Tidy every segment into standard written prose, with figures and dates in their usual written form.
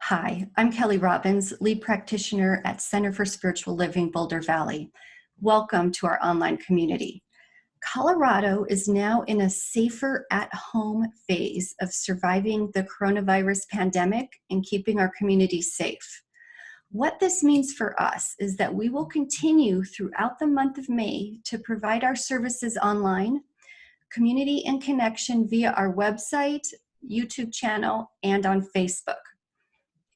Hi, I'm Kelly Robbins, lead practitioner at Center for Spiritual Living, Boulder Valley. Welcome to our online community. Colorado is now in a safer at-home phase of surviving the coronavirus pandemic and keeping our community safe. What this means for us is that we will continue throughout the month of May to provide our services online, community and connection via our website, YouTube channel, and on Facebook.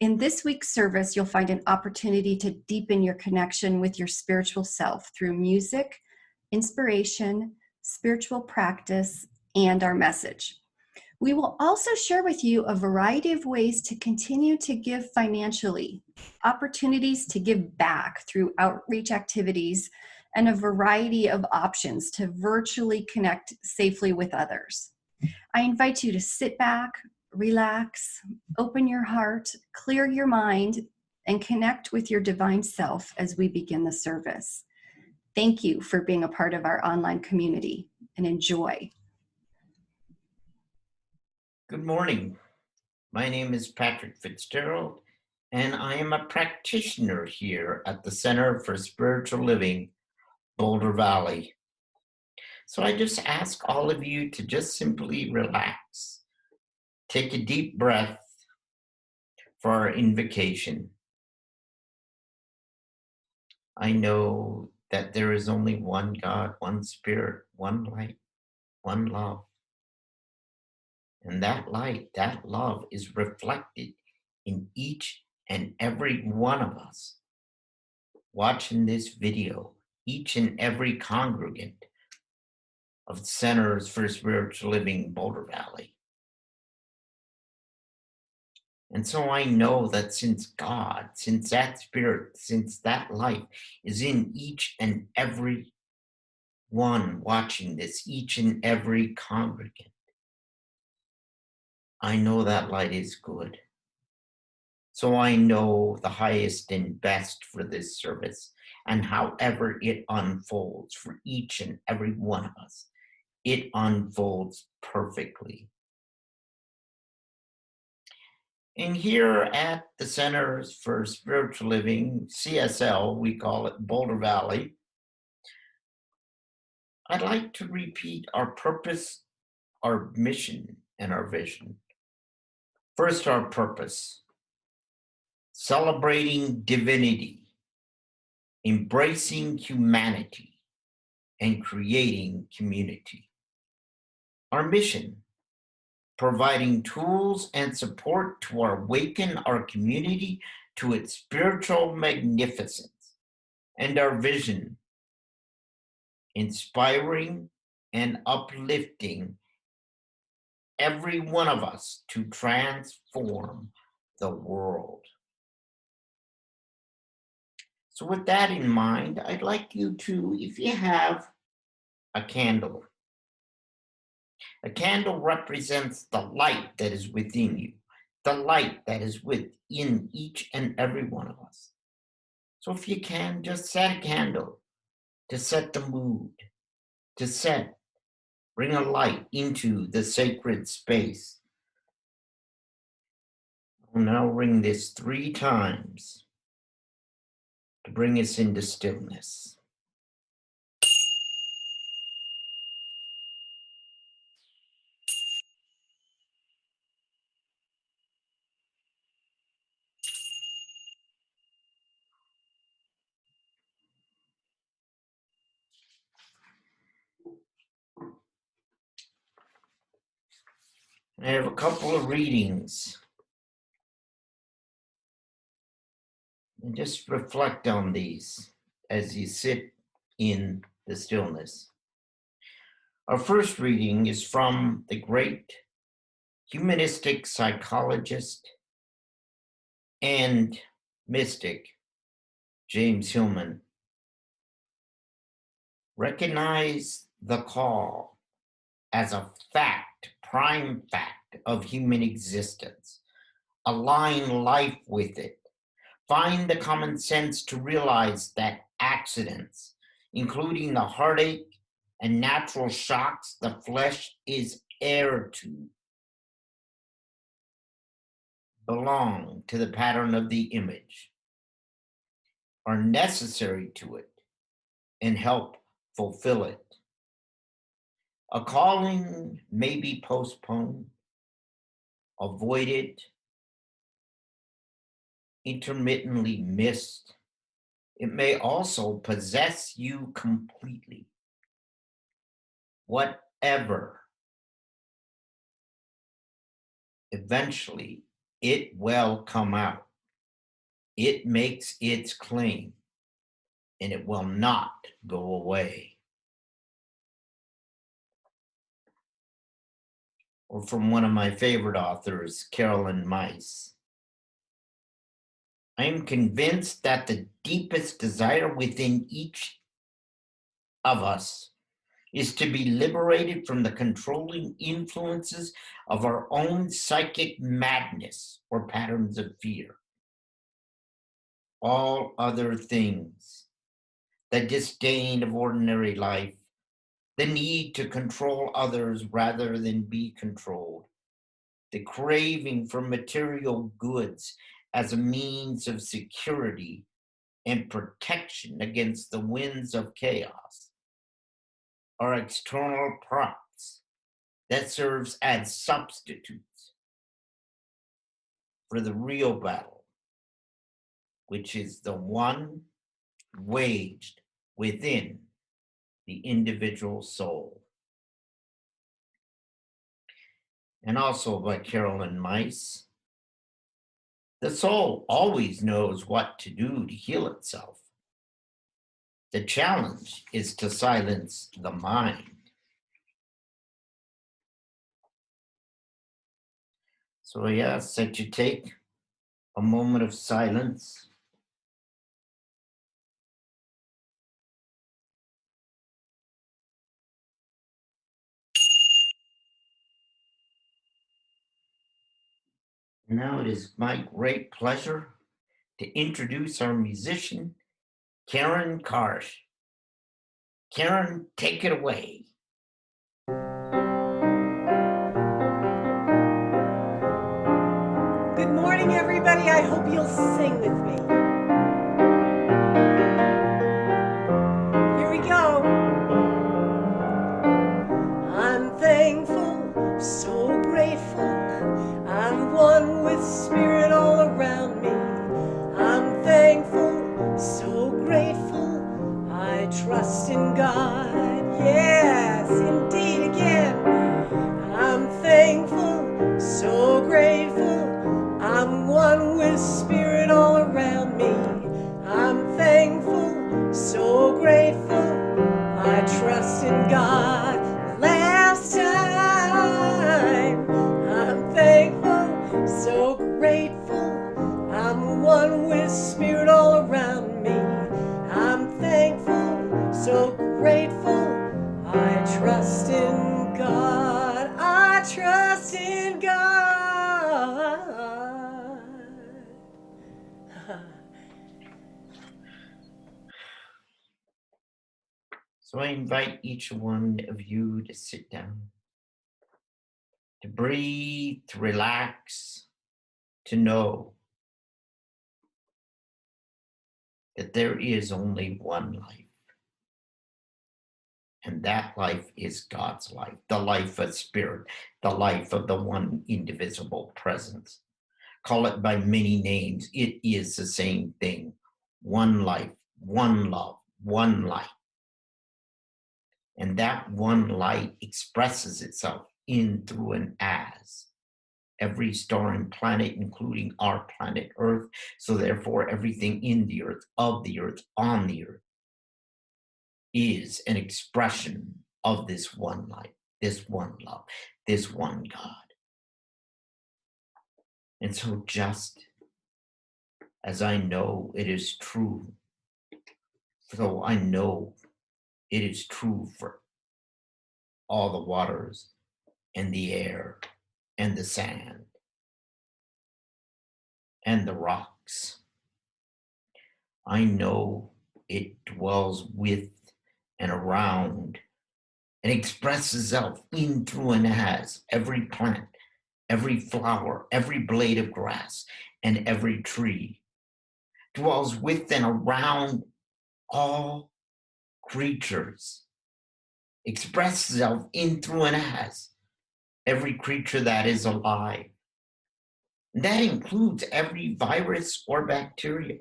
In this week's service, you'll find an opportunity to deepen your connection with your spiritual self through music, inspiration, spiritual practice, and our message. We will also share with you a variety of ways to continue to give financially, opportunities to give back through outreach activities, and a variety of options to virtually connect safely with others. I invite you to sit back, relax, open your heart, clear your mind, and connect with your divine self as we begin the service. Thank you for being a part of our online community, and enjoy. Good morning. My name is Patrick Fitzgerald, and I am a practitioner here at the Center for Spiritual Living, Boulder Valley. So I just ask all of you to just simply relax. Take a deep breath for our invocation. I know that there is only one God, one Spirit, one light, one love. And that light, that love is reflected in each and every one of us watching this video, each and every congregant of Centers for Spiritual Living, Boulder Valley. And so I know that since God, since that Spirit, since that light is in each and every one watching this, each and every congregant, I know that light is good. So I know the highest and best for this service, and however it unfolds for each and every one of us, it unfolds perfectly. And here at the Centers for Spiritual Living, CSL, we call it Boulder Valley, I'd like to repeat our purpose, our mission, and our vision. First, our purpose: celebrating divinity, embracing humanity, and creating community. Our mission: providing tools and support to awaken our community to its spiritual magnificence. And our vision: inspiring and uplifting every one of us to transform the world. So with that in mind, I'd like you to, if you have a candle represents the light that is within you, the light that is within each and every one of us. So if you can, just set a candle to set the mood, bring a light into the sacred space. I'll now ring this 3 times to bring us into stillness. I have a couple of readings. And just reflect on these as you sit in the stillness. Our first reading is from the great humanistic psychologist and mystic, James Hillman. Recognize the call as a fact, prime fact of human existence. Align life with it. Find the common sense to realize that accidents, including the heartache and natural shocks the flesh is heir to, belong to the pattern of the image, are necessary to it, and help fulfill it. A calling may be postponed, avoided, intermittently missed. It may also possess you completely. Whatever, eventually, it will come out. It makes its claim, and it will not go away. Or from one of my favorite authors, Carolyn Myss. I am convinced that the deepest desire within each of us is to be liberated from the controlling influences of our own psychic madness or patterns of fear. All other things, the disdain of ordinary life, the need to control others rather than be controlled, the craving for material goods as a means of security and protection against the winds of chaos, are external props that serves as substitutes for the real battle, which is the one waged within the individual soul. And also by Carolyn Myss, the soul always knows what to do to heal itself. The challenge is to silence the mind. So I ask that you take a moment of silence. Now it is my great pleasure to introduce our musician, Karen Karsh. Karen, take it away. Good morning, everybody. I hope you'll sing with me. Here we go. I'm thankful, so grateful. I'm one with spirit all around me. I'm thankful, so grateful. I trust in God. Yes, indeed, again. I'm thankful, so grateful. I'm one with spirit all around me. I'm thankful, so grateful. I trust in God. Last time, I'm thankful, so grateful. I'm one with spirit all around me. I'm thankful, so grateful. I trust in God. I trust in God. So I invite each one of you to sit down, to breathe, to relax, to know that there is only one life. And that life is God's life, the life of spirit, the life of the one indivisible presence. Call it by many names, it is the same thing. One life, one love, one light. And that one light expresses itself in, through, and as every star and planet, including our planet Earth. So therefore, everything in the earth, of the earth, on the earth, is an expression of this one light, this one love, this one God. And so just as I know it is true, so I know it is true for all the waters and the air and the sand and the rocks. I know it dwells with and around and expresses itself in, through, and as every plant, every flower, every blade of grass, and every tree, dwells with and around all creatures, expresses itself in, through, and as every creature that is alive. That includes every virus or bacteria.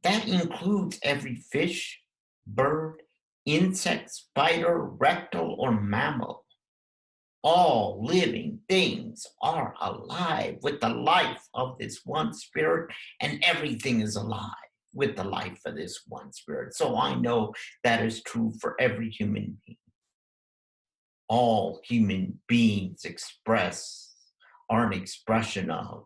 That includes every fish, bird, insect, spider, reptile, or mammal. All living things are alive with the life of this one spirit, and everything is alive with the life of this one spirit. So I know that is true for every human being. All human beings are an expression of,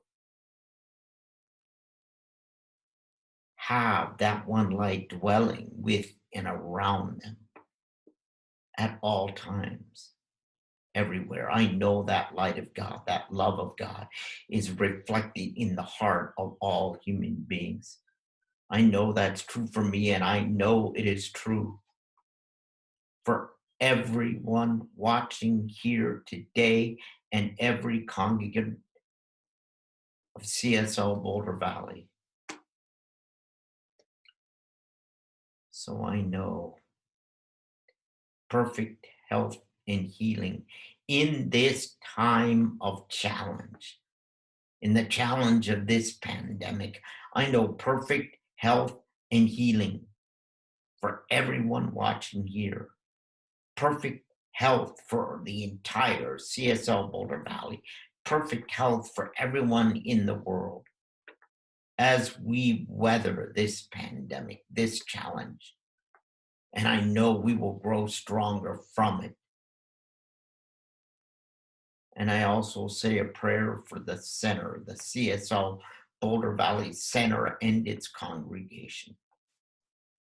have that one light dwelling with and around them at all times, everywhere. I know that light of God, that love of God, is reflected in the heart of all human beings. I know that's true for me, and I know it is true for everyone watching here today and every congregant of CSL Boulder Valley. So I know perfect health and healing in this time of challenge, in the challenge of this pandemic. I know perfect health and healing for everyone watching here. Perfect health for the entire CSL Boulder Valley. Perfect health for everyone in the world as we weather this pandemic, this challenge. And I know we will grow stronger from it. And I also say a prayer for the center, the CSL Boulder Valley Center and its congregation,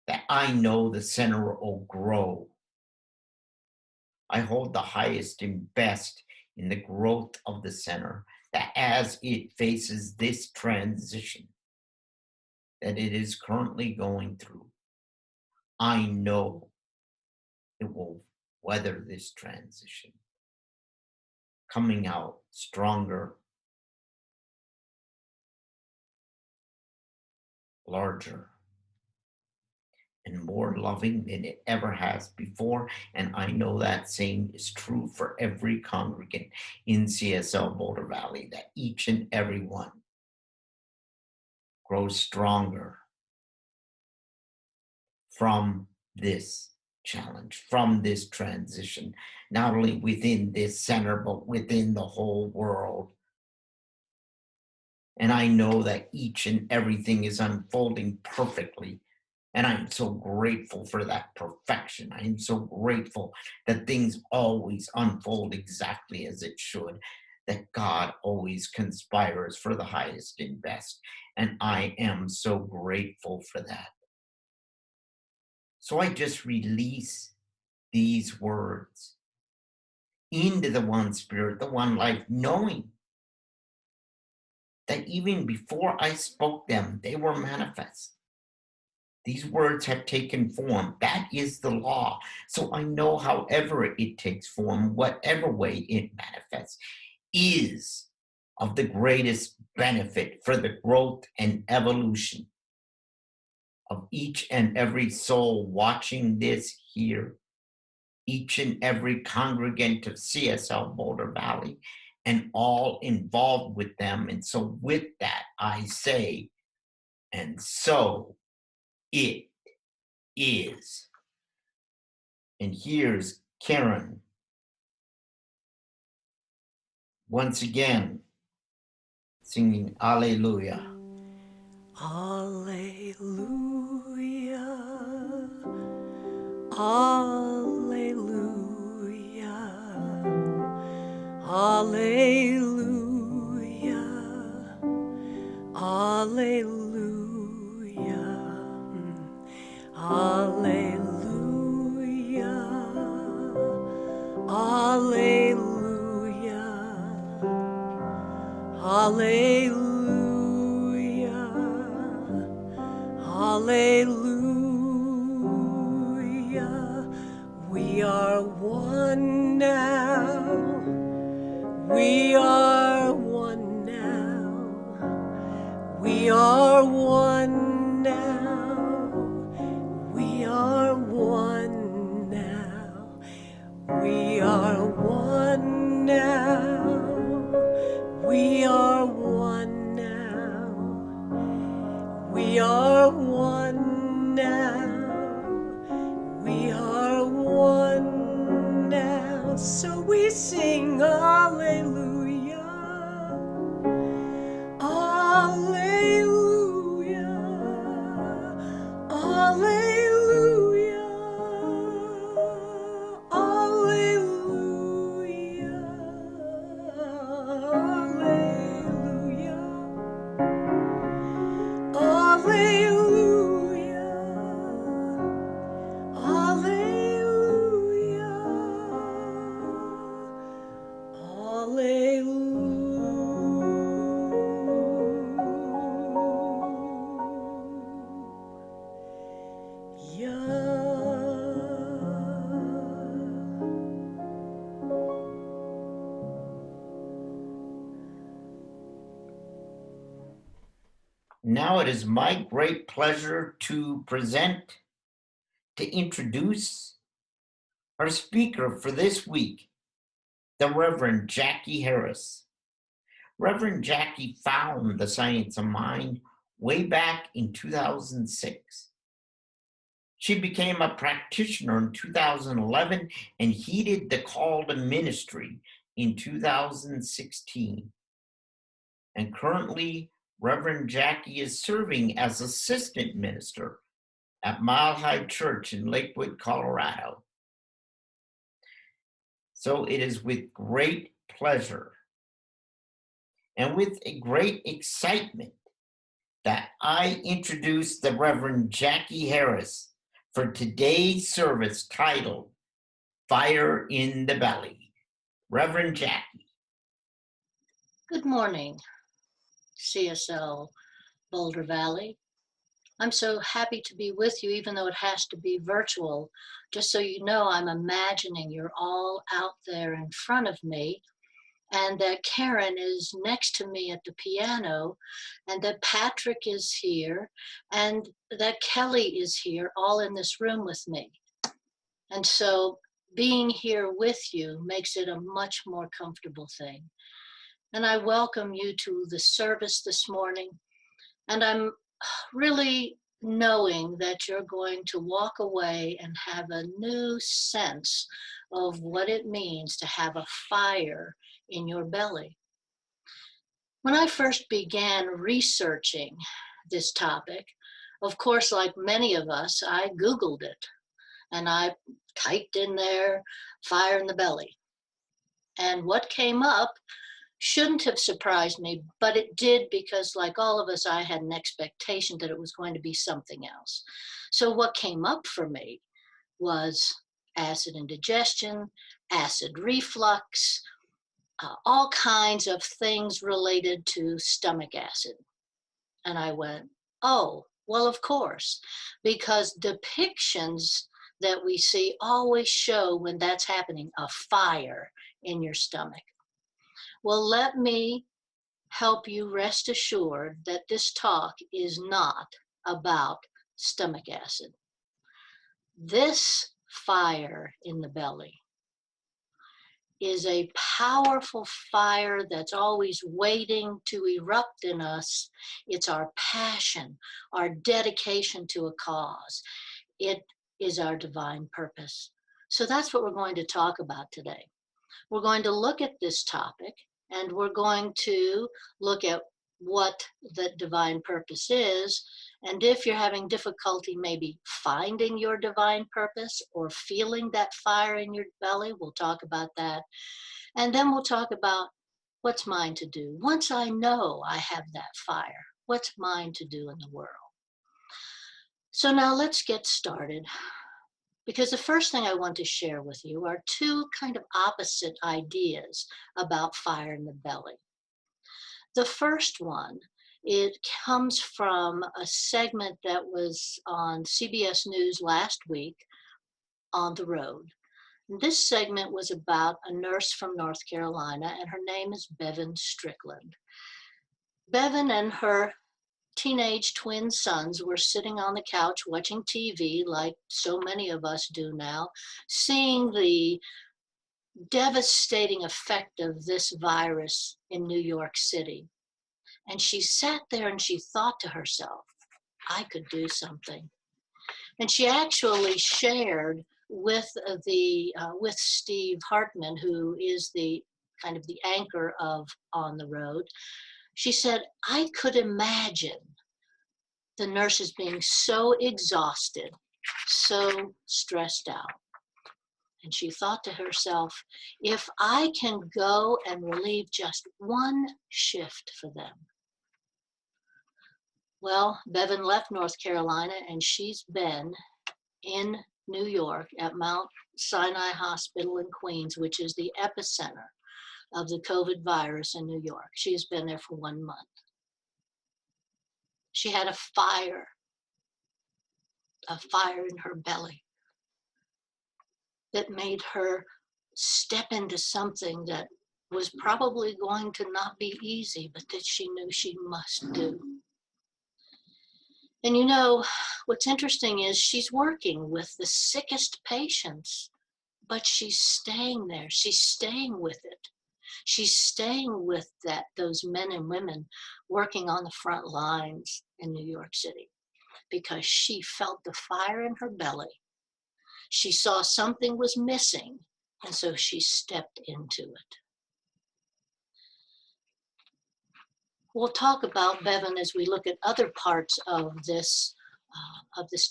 that I know the center will grow. I hold the highest and best in the growth of the center, that as it faces this transition that it is currently going through, I know it will weather this transition, coming out stronger, larger, and more loving than it ever has before. And I know that same is true for every congregant in CSL Boulder Valley, that each and every one grows stronger from this challenge, from this transition, not only within this center, but within the whole world. And I know that each and everything is unfolding perfectly. And I'm so grateful for that perfection. I am so grateful that things always unfold exactly as it should, that God always conspires for the highest and best. And I am so grateful for that. So I just release these words into the one spirit, the one life, knowing that even before I spoke them, they were manifest. These words have taken form. That is the law. So I know however it takes form, whatever way it manifests, is of the greatest benefit for the growth and evolution of each and every soul watching this here, each and every congregant of CSL Boulder Valley, and all involved with them. And so with that, I say, and so it is. And here's Karen once again singing Alleluia. Alleluia, alleluia, alleluia, alleluia, alleluia, alleluia, alleluia, alleluia. We are one now. We are one now. We are one now. We are one now. We are one now. We are one now. We are one now. We are one now. So we sing hallelujah. Alleluia, alleluia, alleluia, alleluia, alleluia, alleluia, Now it is my great pleasure to introduce our speaker for this week, the Reverend Jackie Harris. Reverend Jackie found the Science of Mind way back in 2006. She became a practitioner in 2011 and heeded the call to ministry in 2016. And currently, Reverend Jackie is serving as assistant minister at Mile High Church in Lakewood, Colorado. So it is with great pleasure and with a great excitement that I introduce the Reverend Jackie Harris for today's service titled Fire in the Belly. Reverend Jackie. Good morning, CSL Boulder Valley. I'm so happy to be with you, even though it has to be virtual. Just so you know, I'm imagining you're all out there in front of me, and that Karen is next to me at the piano, and that Patrick is here, and that Kelly is here, all in this room with me. And so being here with you makes it a much more comfortable thing. And I welcome you to the service this morning. And I'm really knowing that you're going to walk away and have a new sense of what it means to have a fire in your belly. When I first began researching this topic, of course, like many of us, I Googled it and I typed in there, fire in the belly. And what came up shouldn't have surprised me, but it did, because like all of us, I had an expectation that it was going to be something else. So what came up for me was acid indigestion, acid reflux, all kinds of things related to stomach acid. And I went, oh, well, of course, because depictions that we see always show when that's happening, a fire in your stomach. Well, let me help you rest assured that this talk is not about stomach acid. This fire in the belly is a powerful fire that's always waiting to erupt in us. It's our passion, our dedication to a cause. It is our divine purpose. So that's what we're going to talk about today. We're going to look at this topic, and we're going to look at what the divine purpose is. And if you're having difficulty maybe finding your divine purpose or feeling that fire in your belly, we'll talk about that. And then we'll talk about what's mine to do. Once I know I have that fire, what's mine to do in the world? So now let's get started. Because the first thing I want to share with you are two kind of opposite ideas about fire in the belly. The first one, it comes from a segment that was on CBS News last week, On the Road. This segment was about a nurse from North Carolina, and her name is Bevan Strickland. Bevan and her teenage twin sons were sitting on the couch watching TV, like so many of us do now, seeing the devastating effect of this virus in New York City. And she sat there and she thought to herself, I could do something. And she actually shared with with Steve Hartman, who is the kind of the anchor of On the Road. She said, I could imagine the nurses being so exhausted, so stressed out. And she thought to herself, if I can go and relieve just one shift for them. Well, Bevan left North Carolina and she's been in New York at Mount Sinai Hospital in Queens, which is the epicenter of the COVID virus in New York. She's been there for 1 month. She had a fire in her belly that made her step into something that was probably going to not be easy, but that she knew she must do. And you know, what's interesting is she's working with the sickest patients, but she's staying there. She's staying with it. She's staying with those men and women working on the front lines in New York City because she felt the fire in her belly. She saw something was missing, and so she stepped into it. We'll talk about Bevan as we look at other parts of this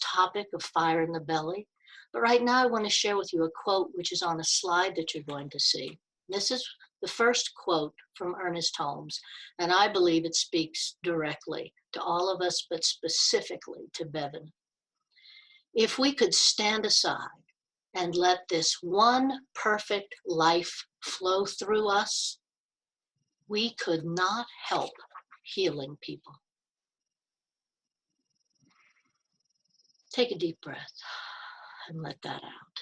topic of fire in the belly. But right now I want to share with you a quote which is on a slide that you're going to see. This is the first quote from Ernest Holmes, and I believe it speaks directly to all of us, but specifically to Bevan. If we could stand aside and let this one perfect life flow through us, we could not help healing people. Take a deep breath and let that out.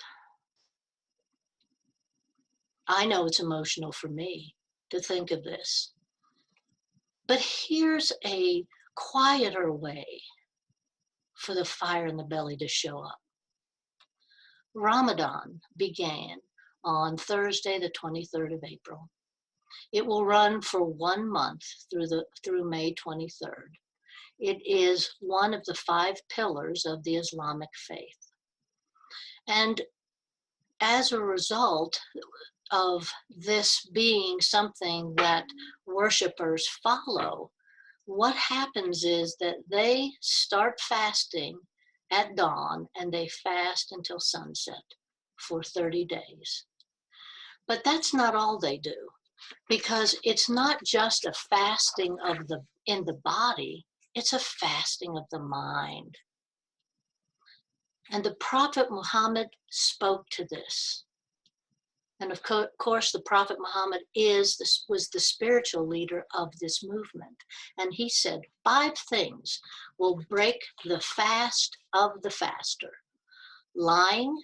I know it's emotional for me to think of this, but here's a quieter way for the fire in the belly to show up. Ramadan began on Thursday, the 23rd of April. It will run for 1 month through May 23rd. It is one of the 5 pillars of the Islamic faith. And as a result of this being something that worshipers follow, what happens is that they start fasting at dawn and they fast until sunset for 30 days. But that's not all they do, because it's not just a fasting in the body, it's a fasting of the mind. And the Prophet Muhammad spoke to this. And of course, the Prophet Muhammad was the spiritual leader of this movement. And he said 5 things will break the fast of the faster: lying,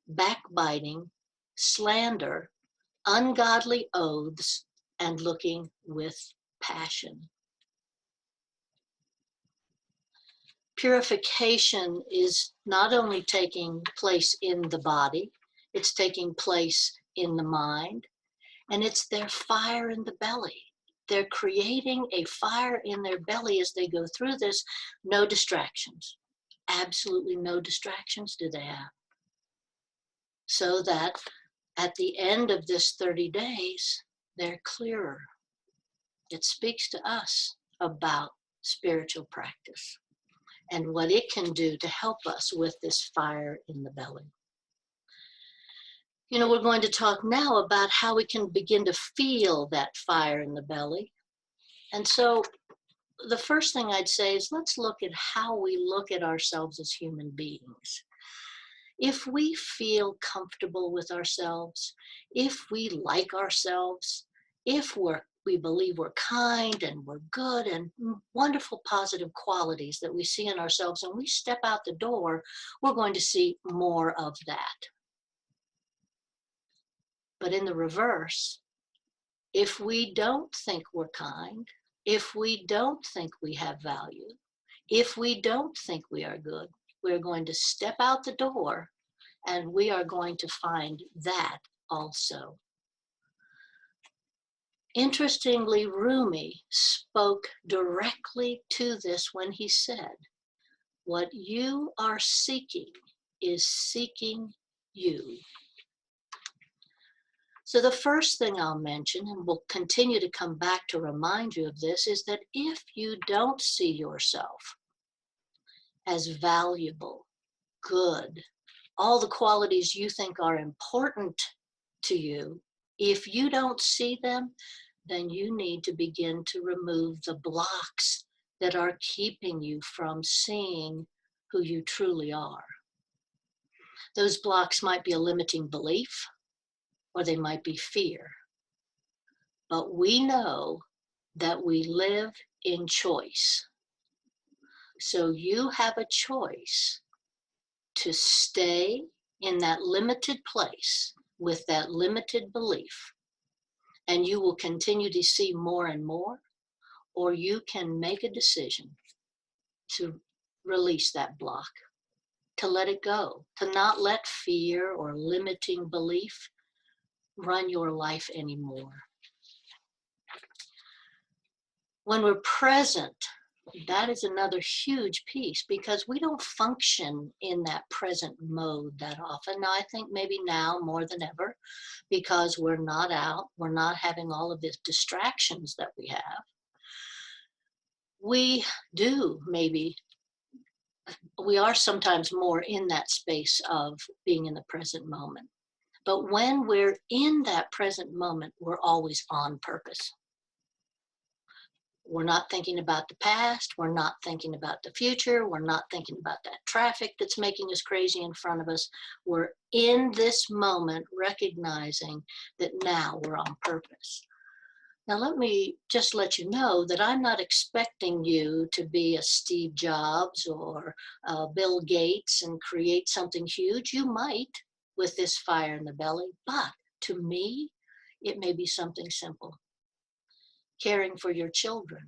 backbiting, slander, ungodly oaths, and looking with passion. Purification is not only taking place in the body, it's taking place in the mind, and it's their fire in the belly. They're creating a fire in their belly as they go through this. No distractions. Absolutely no distractions do they have. So that at the end of this 30 days, they're clearer. It speaks to us about spiritual practice and what it can do to help us with this fire in the belly. You know, we're going to talk now about how we can begin to feel that fire in the belly. And so the first thing I'd say is let's look at how we look at ourselves as human beings. If we feel comfortable with ourselves, if we like ourselves, if we believe we're kind and we're good and wonderful positive qualities that we see in ourselves, and we step out the door, we're going to see more of that. But in the reverse, if we don't think we're kind, if we don't think we have value, if we don't think we are good, we're going to step out the door and we are going to find that also. Interestingly, Rumi spoke directly to this when he said, "What you are seeking is seeking you." So the first thing I'll mention, and we'll continue to come back to remind you of this, is that if you don't see yourself as valuable, good, all the qualities you think are important to you, if you don't see them, then you need to begin to remove the blocks that are keeping you from seeing who you truly are. Those blocks might be a limiting belief, or they might be fear. But we know that we live in choice. So you have a choice to stay in that limited place with that limited belief, and you will continue to see more and more, or you can make a decision to release that block, to let it go, to not let fear or limiting belief run your life anymore. When we're present, that is another huge piece, because we don't function in that present mode that often. Now, I think maybe now more than ever, because we're not out, we're not having all of these distractions that we have. We do maybe, we are sometimes more in that space of being in the present moment. But when we're in that present moment, we're always on purpose. We're not thinking about the past. We're not thinking about the future. We're not thinking about that traffic that's making us crazy in front of us. We're in this moment, recognizing that now we're on purpose. Now, let me just let you know that I'm not expecting you to be a Steve Jobs or Bill Gates and create something huge. You might with this fire in the belly, but to me, it may be something simple. Caring for your children,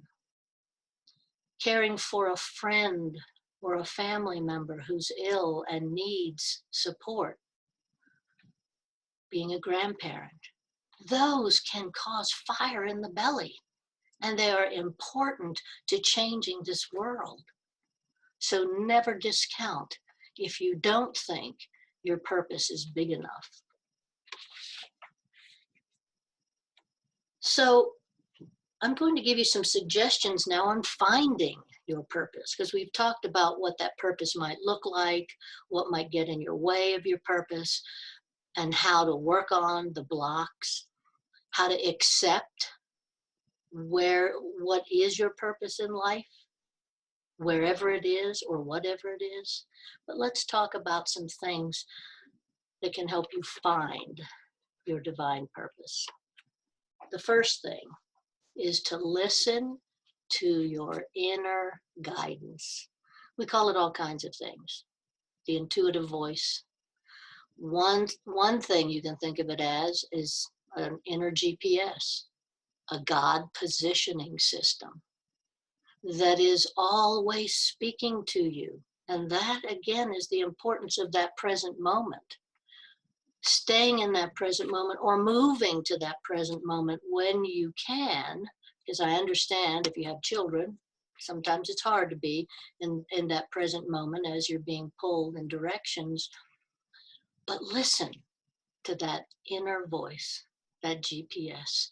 caring for a friend or a family member who's ill and needs support, being a grandparent. Those can cause fire in the belly, and they are important to changing this world. So never discount if you don't think your purpose is big enough. So I'm going to give you some suggestions now on finding your purpose, because we've talked about what that purpose might look like, what might get in your way of your purpose, and how to work on the blocks, how to accept what is your purpose in life, wherever it is or whatever it is. But let's talk about some things that can help you find your divine purpose. The first thing is to listen to your inner guidance. We call it all kinds of things. The intuitive voice. One thing you can think of it as is an inner GPS, a God positioning system that is always speaking to you. And that, again, is the importance of that present moment. Staying in that present moment or moving to that present moment when you can, because I understand if you have children, sometimes it's hard to be in that present moment as you're being pulled in directions. But listen to that inner voice, that GPS.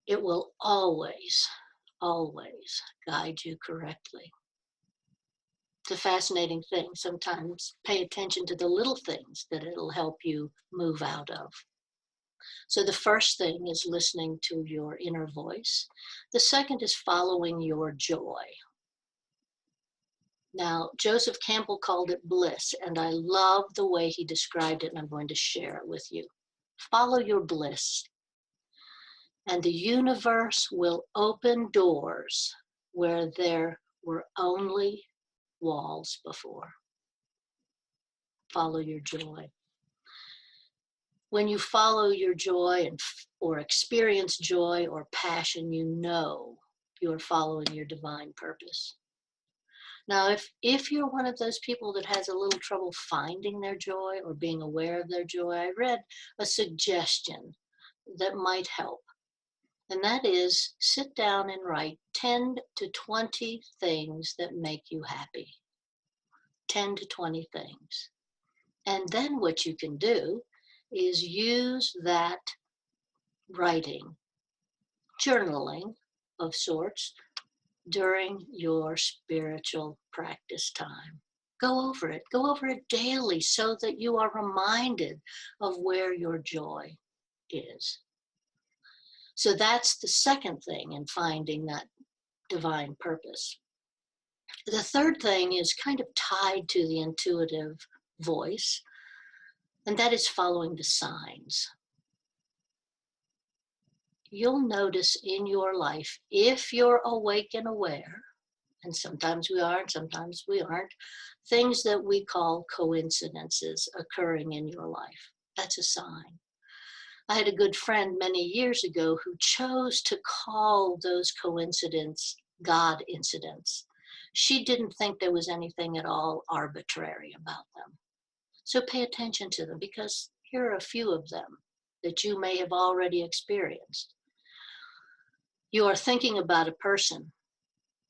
It will always, always guide you correctly. It's a fascinating thing. Sometimes pay attention to the little things that it'll help you move out of. So the first thing is listening to your inner voice. The second is following your joy. Now, Joseph Campbell called it bliss, and I love the way he described it, and I'm going to share it with you. Follow your bliss, and the universe will open doors where there were only walls before. Follow your joy. When you follow your joy or experience joy or passion, you know you're following your divine purpose. Now, if you're one of those people that has a little trouble finding their joy or being aware of their joy, I read a suggestion that might help. And that is sit down and write 10 to 20 things that make you happy. 10 to 20 things. And then what you can do is use that writing, journaling of sorts, during your spiritual practice time. Go over it daily so that you are reminded of where your joy is. So that's the second thing in finding that divine purpose. The third thing is kind of tied to the intuitive voice, and that is following the signs. You'll notice in your life, if you're awake and aware, and sometimes we are and sometimes we aren't, things that we call coincidences occurring in your life. That's a sign. I had a good friend many years ago who chose to call those coincidences God incidents. She didn't think there was anything at all arbitrary about them. So pay attention to them, because here are a few of them that you may have already experienced. You are thinking about a person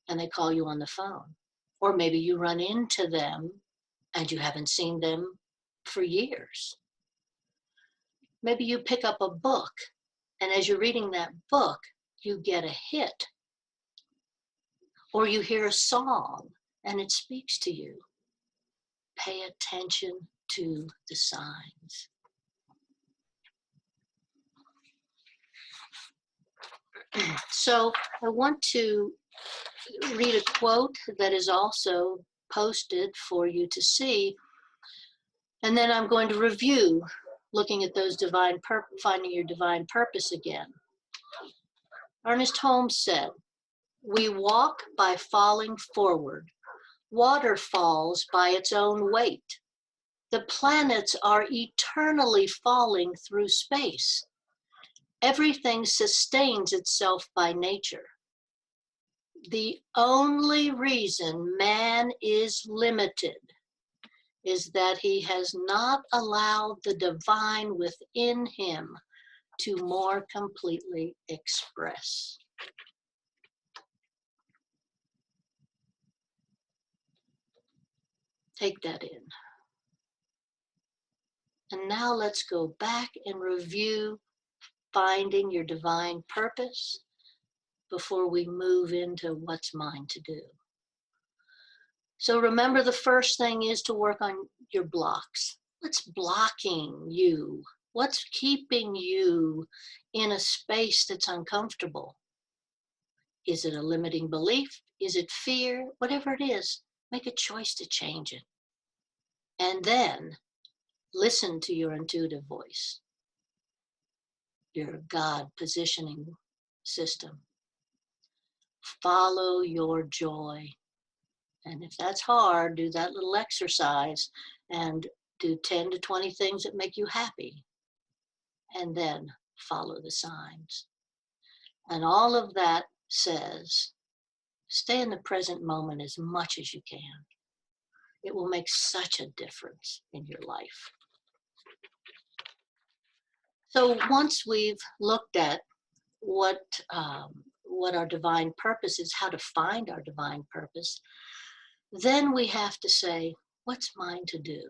and they call you on the phone. Or maybe you run into them and you haven't seen them for years. Maybe you pick up a book, and as you're reading that book, you get a hit. Or you hear a song and it speaks to you. Pay attention to the signs. So I want to read a quote that is also posted for you to see, and then I'm going to review, looking at those finding your divine purpose again. Ernest Holmes said, "We walk by falling forward. Water falls by its own weight. The planets are eternally falling through space. Everything sustains itself by nature. The only reason man is limited is that he has not allowed the divine within him to more completely express." Take that in. And now let's go back and review finding your divine purpose before we move into what's mine to do. So remember, the first thing is to work on your blocks. What's blocking you? What's keeping you in a space that's uncomfortable? Is it a limiting belief? Is it fear? Whatever it is, make a choice to change it. And then listen to your intuitive voice, your God positioning system. Follow your joy. And if that's hard, do that little exercise and do 10 to 20 things that make you happy. And then follow the signs. And all of that says, stay in the present moment as much as you can. It will make such a difference in your life. So once we've looked at what our divine purpose is, how to find our divine purpose, then we have to say, what's mine to do?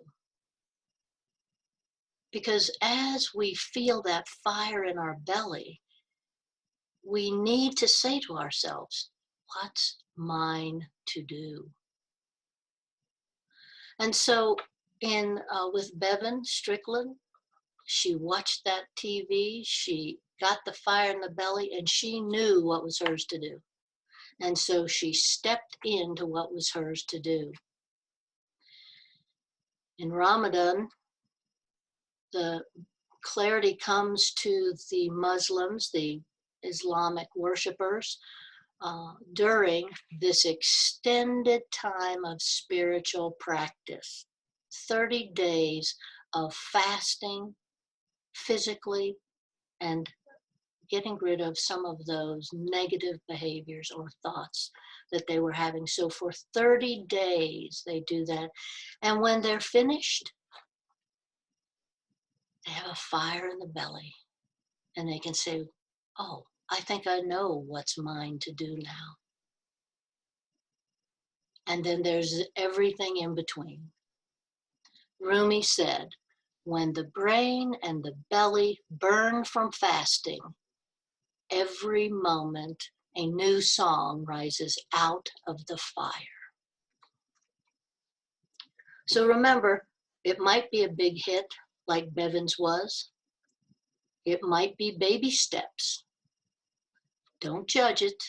Because as we feel that fire in our belly, we need to say to ourselves, what's mine to do? And so with Bevan Strickland, she watched that TV, she got the fire in the belly, and she knew what was hers to do. And so she stepped into what was hers to do. In Ramadan, the clarity comes to the Muslims, the Islamic worshipers, during this extended time of spiritual practice. 30 days of fasting physically and getting rid of some of those negative behaviors or thoughts that they were having. So for 30 days, they do that. And when they're finished, they have a fire in the belly and they can say, oh, I think I know what's mine to do now. And then there's everything in between. Rumi said, when the brain and the belly burn from fasting, every moment a new song rises out of the fire. So remember, it might be a big hit like Bevan's was. It might be baby steps. Don't judge it.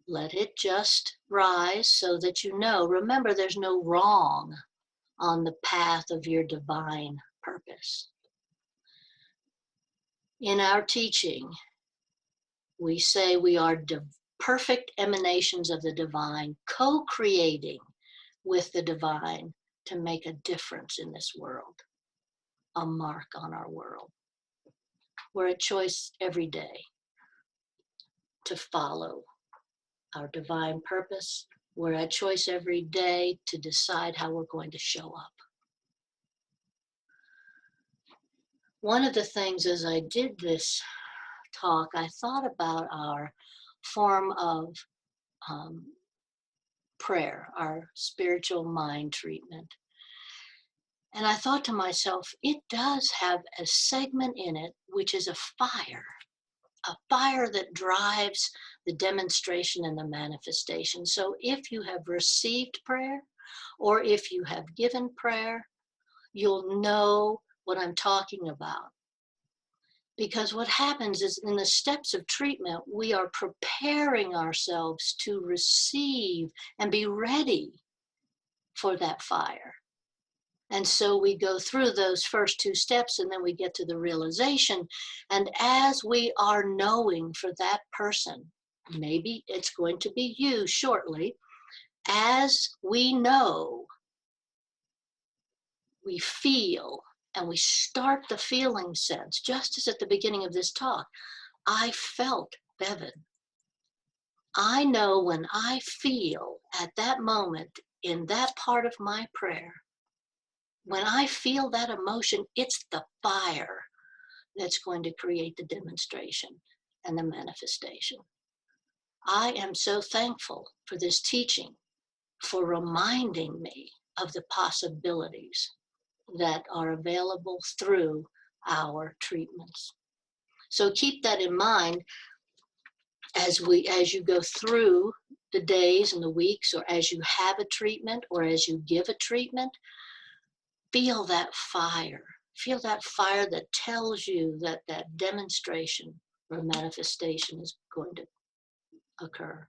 Let it just rise so that you know. Remember, there's no wrong on the path of your divine purpose. In our teaching, we say we are perfect emanations of the divine, co-creating with the divine to make a difference in this world, a mark on our world. We're a choice every day to follow our divine purpose. We're at choice every day to decide how we're going to show up. One of the things as I did this talk, I thought about our form of prayer, our spiritual mind treatment. And I thought to myself, it does have a segment in it which is a fire that drives the demonstration and the manifestation. So if you have received prayer or if you have given prayer, you'll know what I'm talking about. Because what happens is in the steps of treatment, we are preparing ourselves to receive and be ready for that fire. And so we go through those first two steps and then we get to the realization. And as we are knowing for that person, maybe it's going to be you shortly, as we know, we feel, and we start the feeling sense, just as at the beginning of this talk, I felt Bevan. I know when I feel at that moment in that part of my prayer, when I feel that emotion, it's the fire that's going to create the demonstration and the manifestation. I am so thankful for this teaching, for reminding me of the possibilities that are available through our treatments. So keep that in mind as you go through the days and the weeks, or as you have a treatment, or as you give a treatment. Feel that fire. Feel that fire that tells you that that demonstration or manifestation is going to occur.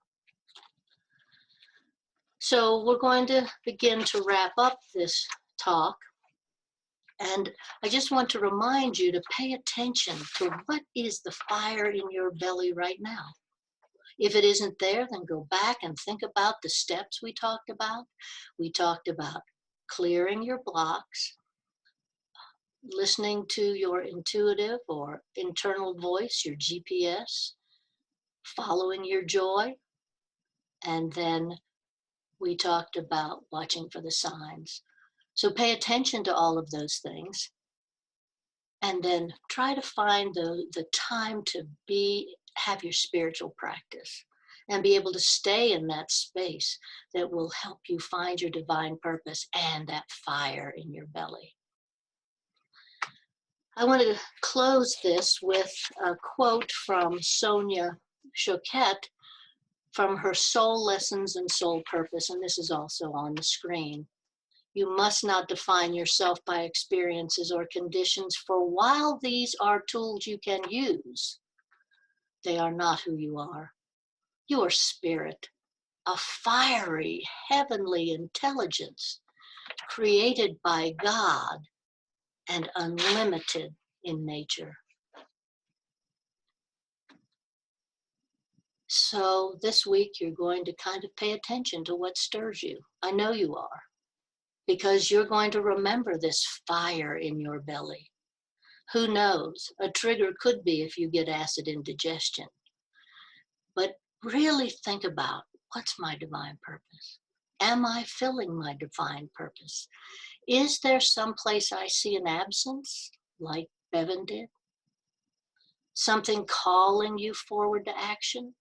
So we're going to begin to wrap up this talk. And I just want to remind you to pay attention to what is the fire in your belly right now. If it isn't there, then go back and think about the steps we talked about. We talked about clearing your blocks, listening to your intuitive or internal voice, your GPS, following your joy, and then we talked about watching for the signs. So pay attention to all of those things, and then try to find the time to have your spiritual practice and be able to stay in that space that will help you find your divine purpose and that fire in your belly. I wanted to close this with a quote from Sonia Choquette from her Soul Lessons and Soul Purpose, and this is also on the screen. You must not define yourself by experiences or conditions, for while these are tools you can use, they are not who you are. You are spirit, a fiery, heavenly intelligence created by God and unlimited in nature. So this week you're going to kind of pay attention to what stirs you. I know you are, because you're going to remember this fire in your belly. Who knows? A trigger could be if you get acid indigestion. But really think about, what's my divine purpose? Am I filling my divine purpose? Is there some place I see an absence, like Bevan did? Something calling you forward to action?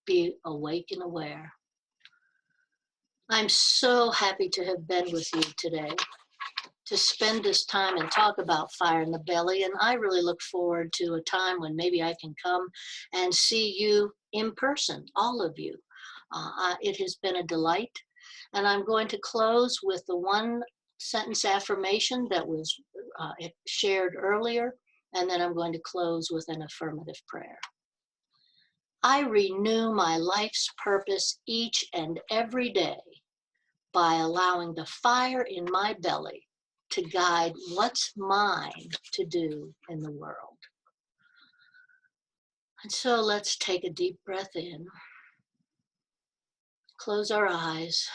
Be awake and aware. I'm so happy to have been with you today, to spend this time and talk about fire in the belly. And I really look forward to a time when maybe I can come and see you in person, all of you. It has been a delight. And I'm going to close with the one sentence affirmation that was shared earlier. And then I'm going to close with an affirmative prayer. I renew my life's purpose each and every day by allowing the fire in my belly to guide what's mine to do in the world. And so let's take a deep breath in, close our eyes,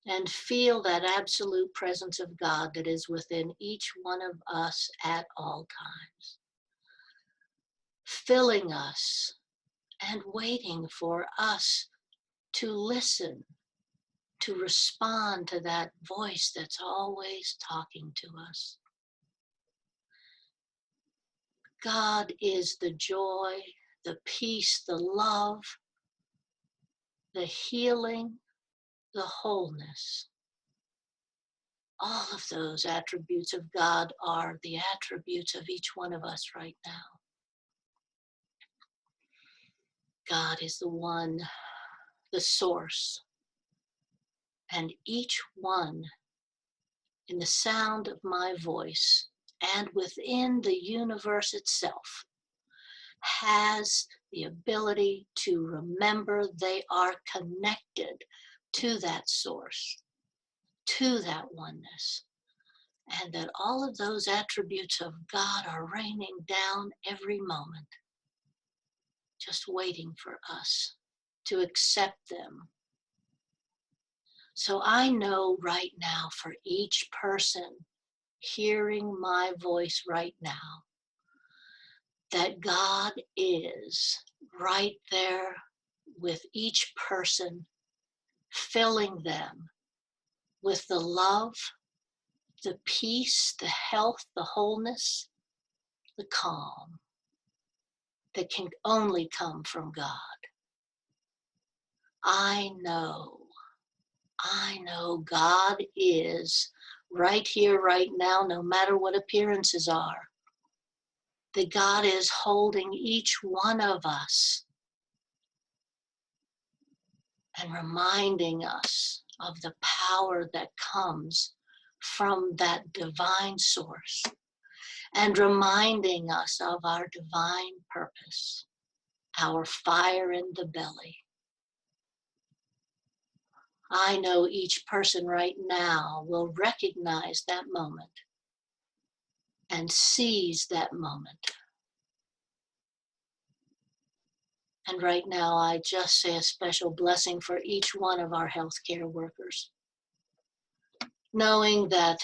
and feel that absolute presence of God that is within each one of us at all times, filling us and waiting for us to listen, to respond to that voice that's always talking to us. God is the joy, the peace, the love, the healing, the wholeness. All of those attributes of God are the attributes of each one of us right now. God is the one, the source, and each one in the sound of my voice and within the universe itself has the ability to remember they are connected to that source, to that oneness, and that all of those attributes of God are raining down every moment, just waiting for us to accept them. So I know right now, for each person hearing my voice right now, that God is right there with each person, filling them with the love, the peace, the health, the wholeness, the calm that can only come from God. I know God is right here, right now, no matter what appearances are. That God is holding each one of us and reminding us of the power that comes from that divine source, and reminding us of our divine purpose, our fire in the belly. I know each person right now will recognize that moment and seize that moment. And right now, I just say a special blessing for each one of our healthcare workers, knowing that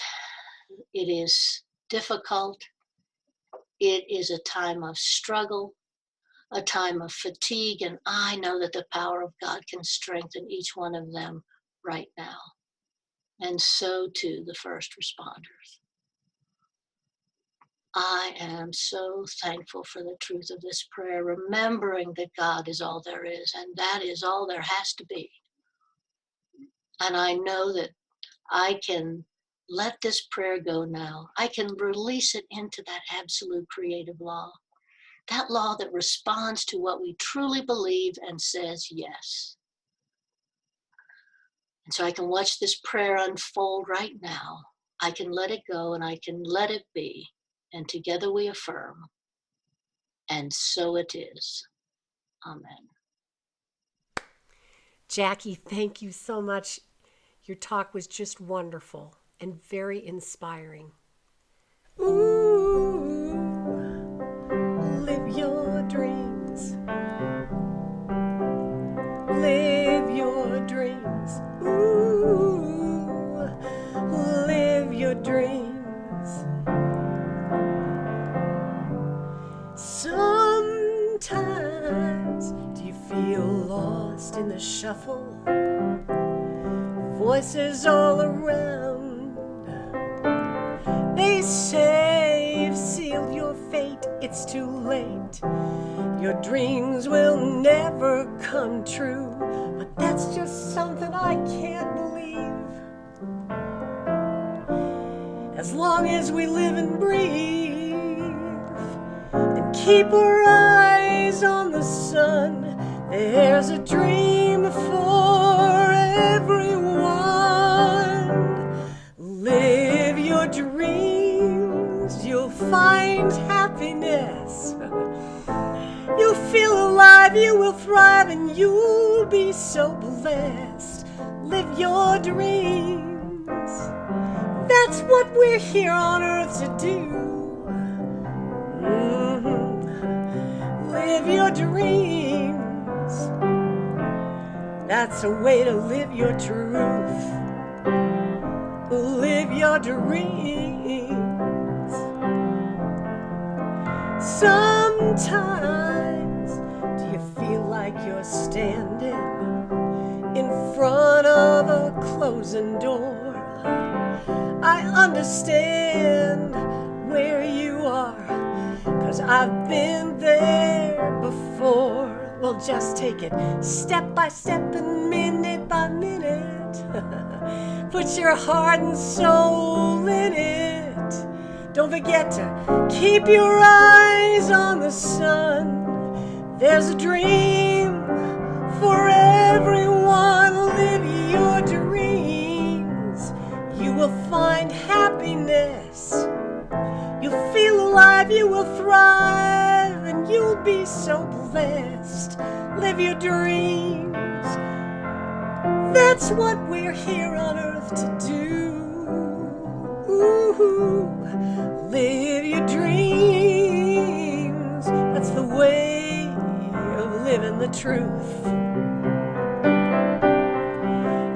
it is difficult, it is a time of struggle, a time of fatigue, and I know that the power of God can strengthen each one of them right now, and so too the first responders. I am so thankful for the truth of this prayer, remembering that God is all there is, and that is all there has to be. And I know that I can let this prayer go now. I can release it into that absolute creative law, that law that responds to what we truly believe and says yes. And so I can watch this prayer unfold right now. I can let it go and I can let it be. And together we affirm, and so it is. Amen. Jackie, thank you so much. Your talk was just wonderful and very inspiring. Ooh, live your dreams. Live your dreams. Ooh, live your dreams. beautiful. Voices all around. They say you've sealed your fate, it's too late. Your dreams will never come true. But that's just something I can't believe. As long as we live and breathe and keep our eyes on the sun, there's a dream for everyone. Live your dreams, you'll find happiness. You'll feel alive, you will thrive, and you'll be so blessed. Live your dreams. That's what we're here on earth to do. Live your dreams. That's a way to live your truth. Live your dreams. Sometimes, do you feel like you're standing in front of a closing door? I understand where you are, 'cause I've been there before. Well, just take it step by step and minute by minute. Put your heart and soul in it. Don't forget to keep your eyes on the sun. There's a dream for everyone. Live your dreams. You will find happiness. You'll feel alive, you will thrive, and you'll be so blessed. Live your dreams. That's what we're here on earth to do. Ooh, live your dreams. That's the way of living the truth.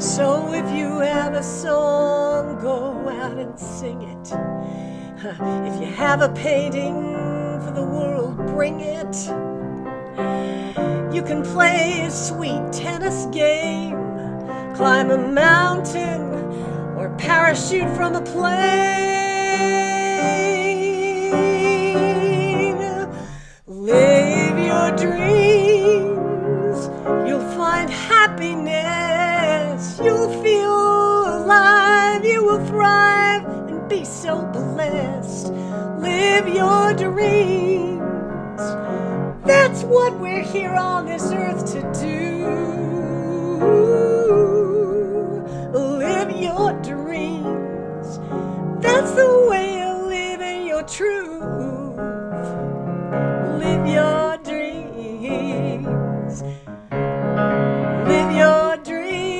So if you have a song, go out and sing it. If you have a painting for the world, bring it. You can play a sweet tennis game, climb a mountain, or parachute from a plane. Live your dreams. You'll find happiness. You'll feel alive. You will thrive and be so blessed. Live your dreams. That's what we're here on this earth to do. Live your dreams. That's the way of living your truth. Live your dreams. Live your dreams.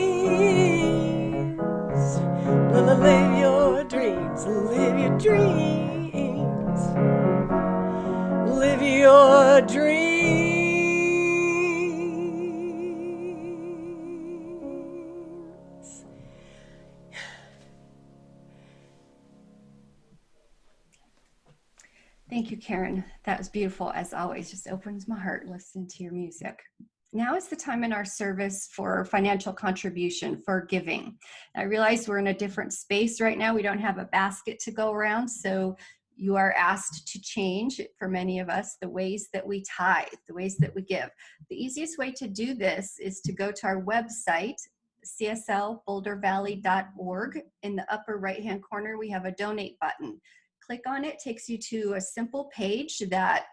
Live your dreams. Live your dreams. Live your dreams. Thank you, Karen. That was beautiful, as always. Just opens my heart listening to your music. Now is the time in our service for financial contribution, for giving. I realize we're in a different space right now. We don't have a basket to go around, so you are asked to change, for many of us, the ways that we tithe, the ways that we give. The easiest way to do this is to go to our website, cslbouldervalley.org. In the upper right-hand corner, we have a donate button. Click on it, takes you to a simple page that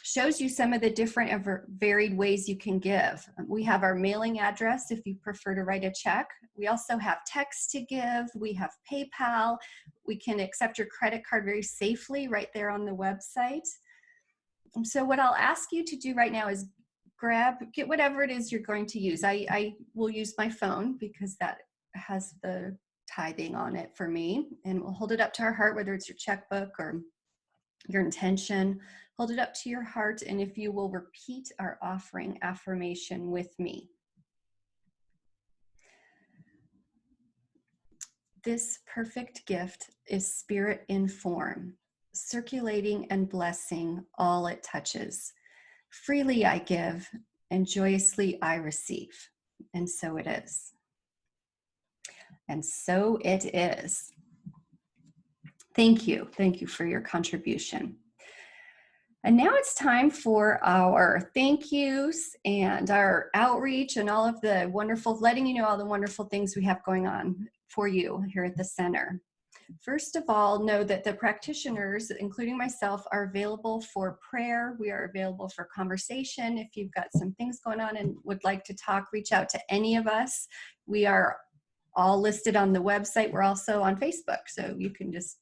shows you some of the different and varied ways you can give. We have our mailing address if you prefer to write a check. We also have text to give. We have PayPal. We can accept your credit card very safely right there on the website. So what I'll ask you to do right now is get whatever it is you're going to use. I will use my phone because that has the tithing on it for me, and we'll hold it up to our heart, whether it's your checkbook or your intention. Hold it up to your heart, and if you will repeat our offering affirmation with me. This perfect gift is spirit in form, circulating and blessing all it touches. Freely I give, and joyously I receive. And so it is. And so it is. Thank you. Thank you for your contribution. And now it's time for our thank yous and our outreach and all of the wonderful, letting you know all the wonderful things we have going on for you here at the center. First of all, know that the practitioners, including myself, are available for prayer. We are available for conversation. If you've got some things going on and would like to talk, reach out to any of us. We are all listed on the website. We're also on Facebook, so you can just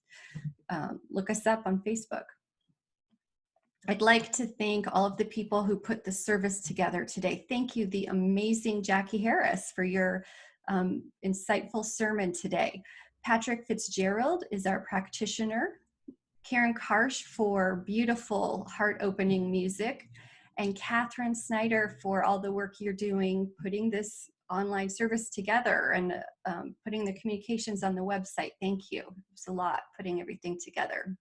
look us up on Facebook. I'd like to thank all of the people who put the service together today. Thank you, the amazing Jackie Harris, for your insightful sermon today. Patrick Fitzgerald is our practitioner. Karen Karsh for beautiful heart-opening music. And Catherine Snyder for all the work you're doing putting this online service together and putting the communications on the website. Thank you. It's a lot putting everything together.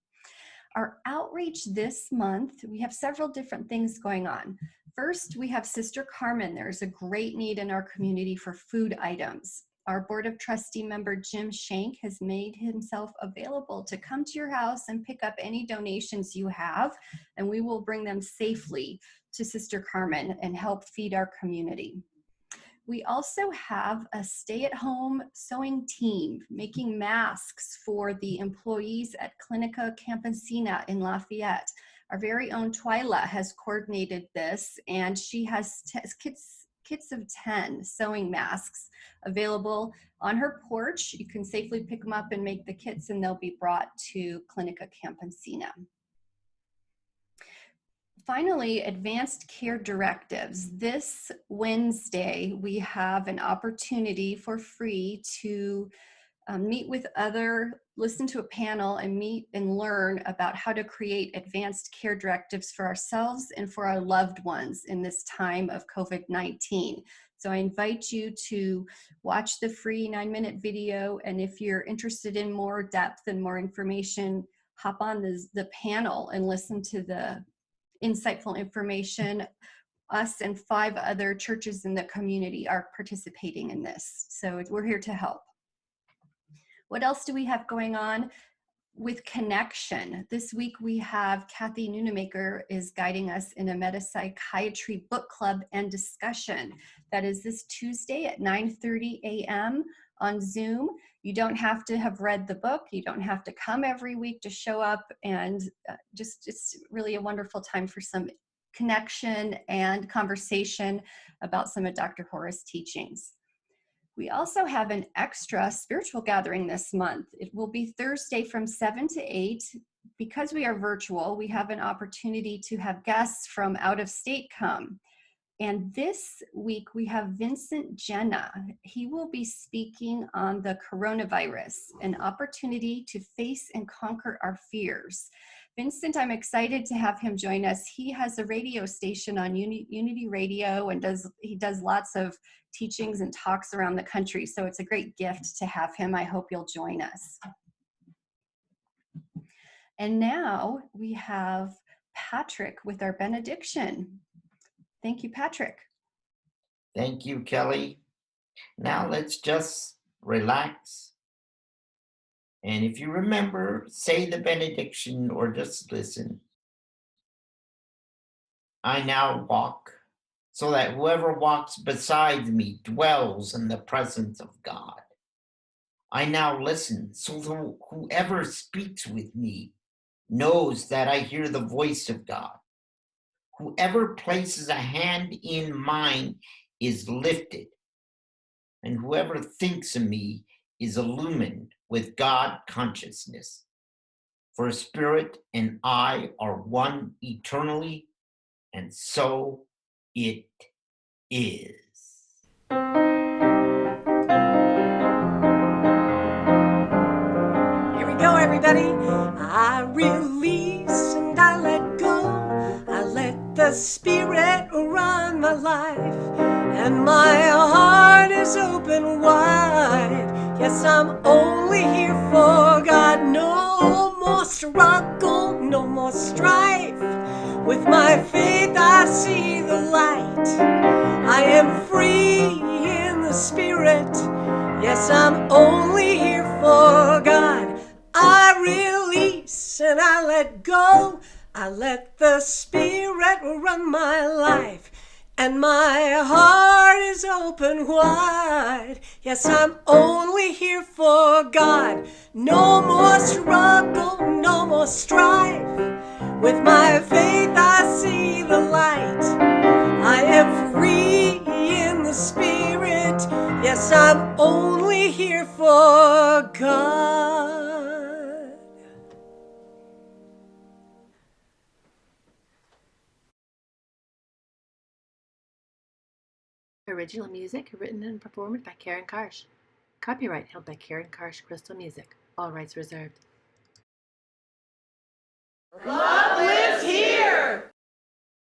Our outreach this month, we have several different things going on. First, we have Sister Carmen. There's a great need in our community for food items. Our Board of Trustee member, Jim Shank, has made himself available to come to your house and pick up any donations you have, and we will bring them safely to Sister Carmen and help feed our community. We also have a stay-at-home sewing team making masks for the employees at Clinica Campesina in Lafayette. Our very own Twyla has coordinated this, and she has kits of 10 sewing masks available on her porch. You can safely pick them up and make the kits, and they'll be brought to Clinica Campesina. Finally, advanced care directives. This Wednesday, we have an opportunity for free to meet with listen to a panel and meet and learn about how to create advanced care directives for ourselves and for our loved ones in this time of COVID-19. So I invite you to watch the free 9-minute video, and if you're interested in more depth and more information, hop on the panel and listen to the insightful information. Us and 5 other churches in the community are participating in this, so we're here to help. What else do we have going on with Connection? This week we have Kathy Nunemaker is guiding us in a metapsychiatry book club and discussion. That is this Tuesday at 9:30 a.m. on Zoom. You don't have to have read the book. You don't have to come every week to show up, and it's really a wonderful time for some connection and conversation about some of Dr. Horace's teachings. We also have an extra spiritual gathering this month. It will be Thursday from 7 to 8. Because we are virtual, we have an opportunity to have guests from out of state come. And this week we have Vincent Jenna. He will be speaking on the coronavirus, an opportunity to face and conquer our fears. Vincent, I'm excited to have him join us. He has a radio station on Unity Radio, and he does lots of teachings and talks around the country. So it's a great gift to have him. I hope you'll join us. And now we have Patrick with our benediction. Thank you, Patrick. Thank you, Kelly. Now let's just relax. And if you remember, say the benediction or just listen. I now walk so that whoever walks beside me dwells in the presence of God. I now listen so that whoever speaks with me knows that I hear the voice of God. Whoever places a hand in mine is lifted, and whoever thinks of me is illumined with God consciousness. For Spirit and I are one eternally, and so it is. Here we go, everybody. I release and I let go. I let the Spirit run my life, and my heart is open wide. Yes, I'm only here for God. No more struggle, no more strife. With my faith I see the light. I am free Spirit. Yes, I'm only here for God. I release and I let go. I let the Spirit run my life. And my heart is open wide. Yes, I'm only here for God. No more struggle, no more strife. With my faith I see the light. I am free in the Spirit. Yes, I'm only here for God. Original music written and performed by Karen Karsh. Copyright held by Karen Karsh Crystal Music. All rights reserved.